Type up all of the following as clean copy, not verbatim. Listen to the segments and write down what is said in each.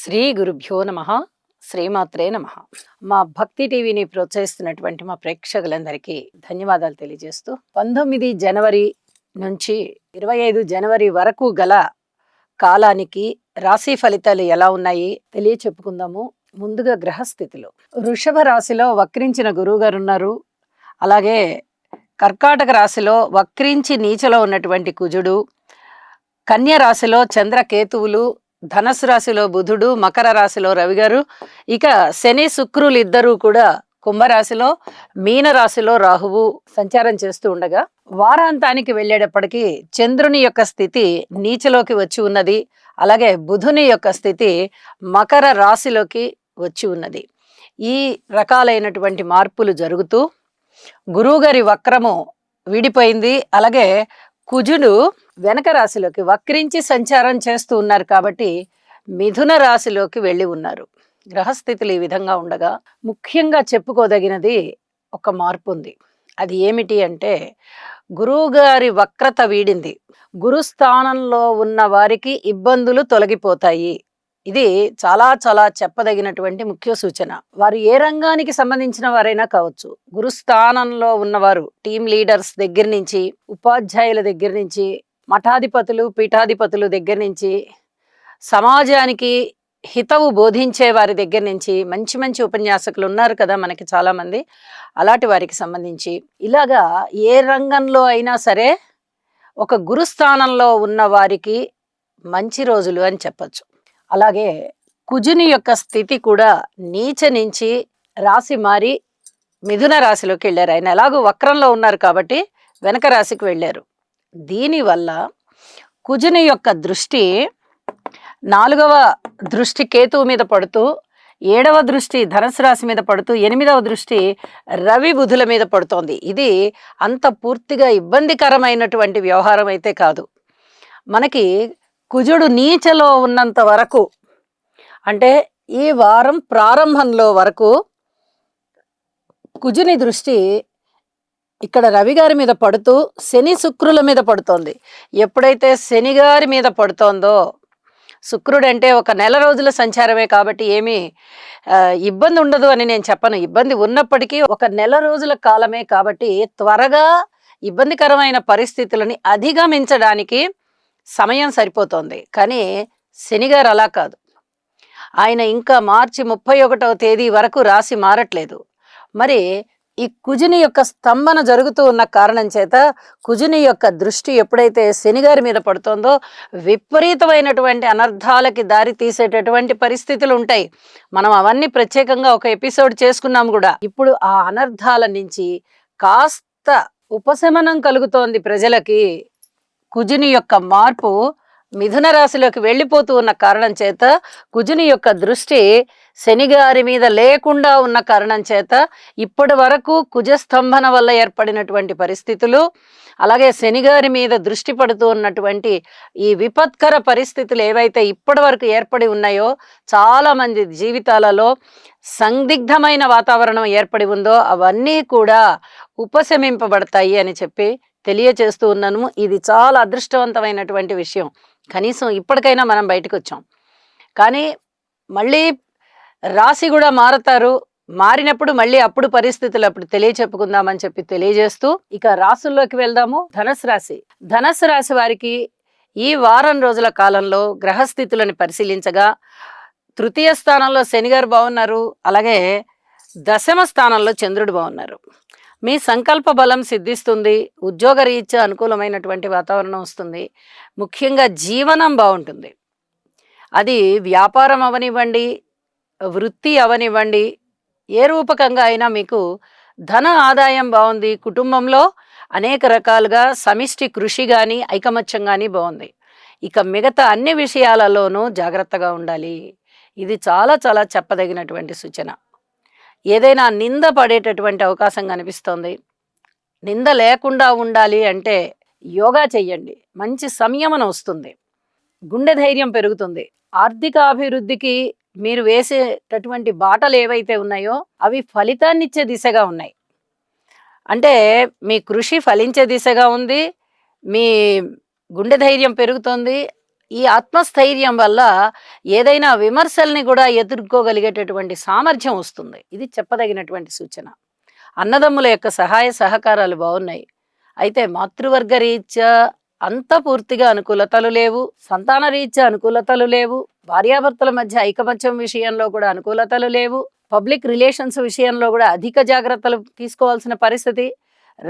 శ్రీ గురుభ్యో నమః. శ్రీమాత్రే నమః. మా భక్తి టీవీని ప్రోత్సహిస్తున్నటువంటి మా ప్రేక్షకులందరికీ ధన్యవాదాలు తెలియజేస్తూ 19 జనవరి నుంచి 25 జనవరి వరకు గల కాలానికి రాశి ఫలితాలు ఎలా ఉన్నాయి తెలియచెప్పుకుందాము. ముందుగా గ్రహస్థితులు. వృషభ రాశిలో వక్రించిన గురువు గారు ఉన్నారు. అలాగే కర్కాటక రాశిలో వక్రించి నీచలో ఉన్నటువంటి కుజుడు, కన్య రాశిలో చంద్రకేతువులు, ధనస్సు రాశిలో బుధుడు, మకర రాశిలో రవి గారు, ఇక శని శుక్రులు ఇద్దరూ కూడా కుంభరాశిలో, మీన రాశిలో రాహువు సంచారం చేస్తూ ఉండగా వారాంతానికి వెళ్ళేటప్పటికీ చంద్రుని యొక్క స్థితి నీచలోకి వచ్చి ఉన్నది. అలాగే బుధుని యొక్క స్థితి మకర రాశిలోకి వచ్చి ఉన్నది. ఈ రకాలైనటువంటి మార్పులు జరుగుతూ గురువుగారి వక్రము విడిపోయింది. అలాగే కుజుడు వెనక రాశిలోకి వక్రించి సంచారం చేస్తూ ఉన్నారు కాబట్టి మిథున రాశిలోకి వెళ్ళి ఉన్నారు. గ్రహస్థితులు ఈ విధంగా ఉండగా ముఖ్యంగా చెప్పుకోదగినది ఒక మార్పు ఉంది. అది ఏమిటి అంటే గురువు గారి వక్రత వీడింది. గురుస్థానంలో ఉన్న వారికి ఇబ్బందులు తొలగిపోతాయి. ఇది చాలా చాలా చెప్పదగినటువంటి ముఖ్య సూచన. వారు ఏ రంగానికి సంబంధించిన వారైనా కావచ్చు, గురుస్థానంలో ఉన్నవారు టీం లీడర్స్ దగ్గర నుంచి, ఉపాధ్యాయుల దగ్గర నుంచి, మఠాధిపతులు పీఠాధిపతులు దగ్గర నుంచి, సమాజానికి హితవు బోధించే వారి దగ్గర నుంచి, మంచి మంచి ఉపన్యాసకులు ఉన్నారు కదా మనకి చాలా మంది, అలాంటి వారికి సంబంధించి ఇలాగా ఏ రంగంలో అయినా సరే ఒక గురుస్థానంలో ఉన్న వారికి మంచి రోజులు అని చెప్పచ్చు. అలాగే కుజుని యొక్క స్థితి కూడా నీచ నుంచి రాశి మారి మిథున రాశిలోకి వెళ్ళారు. ఆయన ఎలాగో వక్రంలో ఉన్నారు కాబట్టి వెనక రాశికి వెళ్ళారు. దీనివల్ల కుజుని యొక్క దృష్టి 4వ దృష్టి కేతువు మీద పడుతూ, 7వ దృష్టి ధనుసు రాశి మీద పడుతూ, 8వ దృష్టి రవి బుధుల మీద పడుతోంది. ఇది అంత పూర్తిగా ఇబ్బందికరమైనటువంటి వ్యవహారం అయితే కాదు. మనకి కుజుడు నీచలో ఉన్నంత వరకు, అంటే ఈ వారం ప్రారంభంలో వరకు కుజుని దృష్టి ఇక్కడ రవి గారి మీద పడుతూ శని శుక్రుల మీద పడుతోంది. ఎప్పుడైతే శని గారి మీద పడుతోందో, శుక్రుడు అంటే ఒక నెల రోజుల సంచారమే కాబట్టి ఏమీ ఇబ్బంది ఉండదు అని నేను చెప్పను. ఇబ్బంది ఉన్నప్పటికీ ఒక నెల రోజుల కాలమే కాబట్టి త్వరగా ఇబ్బందికరమైన పరిస్థితులని అధిగమించడానికి సమయం సరిపోతుంది. కానీ శనిగారు అలా కాదు. ఆయన ఇంకా మార్చి 31వ తేదీ వరకు రాశి మారట్లేదు. మరి ఈ కుజుని యొక్క స్తంభన జరుగుతూ ఉన్న కారణం చేత కుజుని యొక్క దృష్టి ఎప్పుడైతే శనిగారి మీద పడుతుందో విపరీతమైనటువంటి అనర్థాలకి దారి తీసేటటువంటి పరిస్థితులు ఉంటాయి. మనం అవన్నీ ప్రత్యేకంగా ఒక ఎపిసోడ్ చేసుకున్నాం కూడా. ఇప్పుడు ఆ అనర్థాల నుంచి కాస్త ఉపశమనం కలుగుతోంది ప్రజలకి. కుజుని యొక్క మార్పు మిథున రాశిలోకి వెళ్ళిపోతూ ఉన్న కారణం చేత, కుజుని యొక్క దృష్టి శనిగారి మీద లేకుండా ఉన్న కారణం చేత ఇప్పటి వరకు కుజస్తంభన వల్ల ఏర్పడినటువంటి పరిస్థితులు, అలాగే శనిగారి మీద దృష్టి పడుతూ ఉన్నటువంటి ఈ విపత్కర పరిస్థితులు ఏవైతే ఇప్పటి వరకు ఏర్పడి ఉన్నాయో, చాలా మంది జీవితాలలో సందిగ్ధమైన వాతావరణం ఏర్పడి ఉందో అవన్నీ కూడా ఉపశమింపబడతాయి అని చెప్పి తెలియచేస్తూ ఉన్నాను. ఇది చాలా అదృష్టవంతమైనటువంటి విషయం. కనీసం ఇప్పటికైనా మనం బయటకు వచ్చాం. కానీ మళ్ళీ రాశి కూడా మారుతారు. మారినప్పుడు మళ్ళీ అప్పుడు పరిస్థితులు అప్పుడు తెలియచెప్పుకుందామని చెప్పి తెలియజేస్తూ ఇక రాశుల్లోకి వెళ్దాము. ధనుసు రాశి. ధనుసు రాశి వారికి ఈ వారం రోజుల కాలంలో గ్రహస్థితులను పరిశీలించగా 3వ స్థానంలో శనిగారు బాగున్నారు. అలాగే 10వ స్థానంలో చంద్రుడు బాగున్నారు. మీ సంకల్ప బలం సిద్ధిస్తుంది. ఉద్యోగ రీత్యా అనుకూలమైనటువంటి వాతావరణం వస్తుంది. ముఖ్యంగా జీవనం బాగుంటుంది. అది వ్యాపారం అవనివ్వండి, వృత్తి అవనివ్వండి, ఏ రూపకంగా అయినా మీకు ధన ఆదాయం బాగుంది. కుటుంబంలో అనేక రకాలుగా సమిష్టి కృషి కానీ ఐకమత్యం కానీ బాగుంది. ఇక మిగతా అన్ని విషయాలలోనూ జాగ్రత్తగా ఉండాలి. ఇది చాలా చాలా చెప్పదగినటువంటి సూచన. ఏదైనా నింద పడేటటువంటి అవకాశం కనిపిస్తోంది. నింద లేకుండా ఉండాలి అంటే యోగా చెయ్యండి. మంచి సంయమనం వస్తుంది. గుండె ధైర్యం పెరుగుతుంది. ఆర్థిక అభివృద్ధికి మీరు వేసేటటువంటి బాటలు ఏవైతే ఉన్నాయో అవి ఫలితాన్నిచ్చే దిశగా ఉన్నాయి. అంటే మీ కృషి ఫలించే దిశగా ఉంది. మీ గుండె ధైర్యం పెరుగుతోంది. ఈ ఆత్మస్థైర్యం వల్ల ఏదైనా విమర్శల్ని కూడా ఎదుర్కోగలిగేటటువంటి సామర్థ్యం వస్తుంది. ఇది చెప్పదగినటువంటి సూచన. అన్నదమ్ముల యొక్క సహాయ సహకారాలు బాగున్నాయి. అయితే మాతృవర్గ రీత్యా అంత పూర్తిగా అనుకూలతలు లేవు, సంతాన రీత్యా అనుకూలతలు లేవు, భార్యాభర్తల మధ్య ఐకమత్యం విషయంలో కూడా అనుకూలతలు లేవు, పబ్లిక్ రిలేషన్స్ విషయంలో కూడా అధిక జాగ్రత్తలు తీసుకోవాల్సిన పరిస్థితి,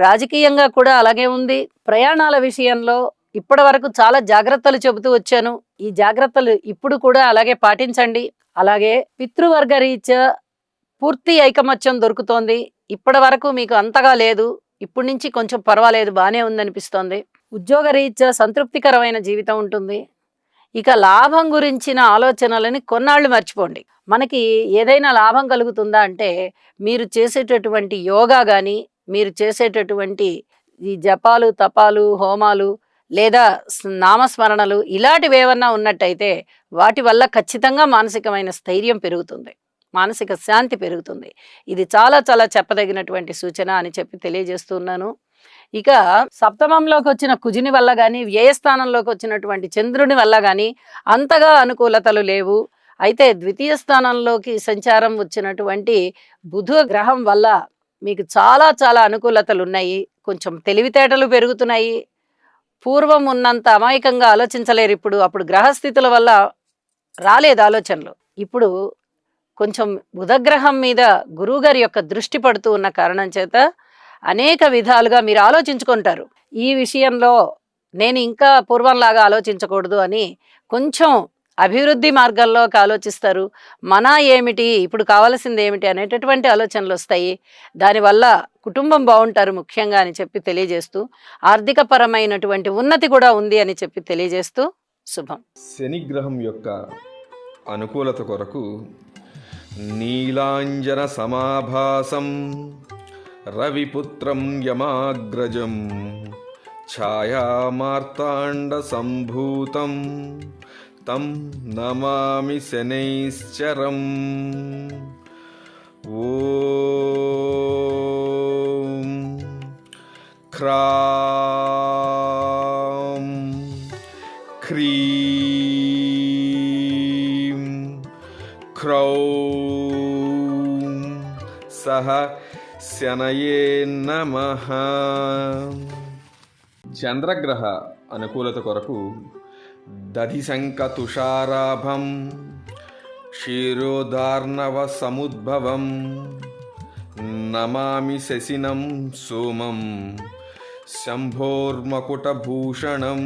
రాజకీయంగా కూడా అలాగే ఉంది. ప్రయాణాల విషయంలో ఇప్పటి వరకు చాలా జాగ్రత్తలు చెబుతూ వచ్చాను. ఈ జాగ్రత్తలు ఇప్పుడు కూడా అలాగే పాటించండి. అలాగే పితృవర్గ రీత్యా పూర్తి ఐకమత్యం దొరుకుతోంది. ఇప్పటి వరకు మీకు అంతగా లేదు, ఇప్పుడు నుంచి కొంచెం పర్వాలేదు, బాగానే ఉందనిపిస్తోంది. ఉద్యోగ రీత్యా సంతృప్తికరమైన జీవితం ఉంటుంది. ఇక లాభం గురించిన ఆలోచనలని కొన్నాళ్ళు మర్చిపోండి. మనకి ఏదైనా లాభం కలుగుతుందా అంటే మీరు చేసేటటువంటి యోగా కానీ, మీరు చేసేటటువంటి ఈ జపాలు తపాలు హోమాలు లేదా నామస్మరణలు ఇలాంటివి ఏమన్నా ఉన్నట్టయితే వాటి వల్ల ఖచ్చితంగా మానసికమైన స్థైర్యం పెరుగుతుంది, మానసిక శాంతి పెరుగుతుంది. ఇది చాలా చాలా చెప్పదగినటువంటి సూచన అని చెప్పి తెలియజేస్తున్నాను. ఇక సప్తమంలోకి వచ్చిన కుజుని వల్ల కానీ, వ్యయస్థానంలోకి వచ్చినటువంటి చంద్రుని వల్ల కానీ అంతగా అనుకూలతలు లేవు. అయితే ద్వితీయ స్థానంలోకి సంచారం వచ్చినటువంటి బుధ గ్రహం వల్ల మీకు చాలా చాలా అనుకూలతలు ఉన్నాయి. కొంచెం తెలివితేటలు పెరుగుతున్నాయి. పూర్వం ఉన్నంత అమాయకంగా ఆలోచించలేరు ఇప్పుడు. అప్పుడు గ్రహస్థితుల వల్ల రాలేదు ఆలోచనలు. ఇప్పుడు కొంచెం బుధగ్రహం మీద గురువుగారి యొక్క దృష్టి పడుతూ ఉన్న కారణం చేత అనేక విధాలుగా మీరు ఆలోచించుకుంటారు. ఈ విషయంలో నేను ఇంకా పూర్వంలాగా ఆలోచించకూడదు అని కొంచెం అభివృద్ధి మార్గాల్లోకి ఆలోచిస్తారు. మన ఏమిటి, ఇప్పుడు కావాల్సింది ఏమిటి అనేటటువంటి ఆలోచనలు వస్తాయి. దానివల్ల కుటుంబం బాగుంటారు ముఖ్యంగా అని చెప్పి తెలియజేస్తూ, ఆర్థిక పరమైనటువంటి ఉన్నతి కూడా ఉంది అని చెప్పి తెలియజేస్తూ శుభం. శని గ్రహం యొక్క అనుకూలత కొరకు నీలాంజన సమాభాసం రవిపుత్రం యమాగ్రజం ఛాయామార్తాండ సంభూతం తం నమామి శనైశ్చరం. ఓం క్రాం క్రీం క్రౌం సహ శనయే నమః. చంద్రగ్రహ అనుకూలత కొరకు దధిశంక తుషారాభం క్షీరోదార్ణవ సముద్భవం నమామి శశినం సోమం శంభోర్మకుటభూషణం.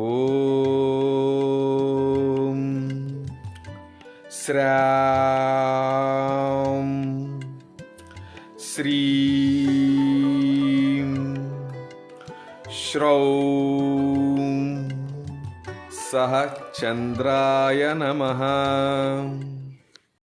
ఓం శ్రాం శ్రీం శ్రౌం సహ చంద్రాయ నమః.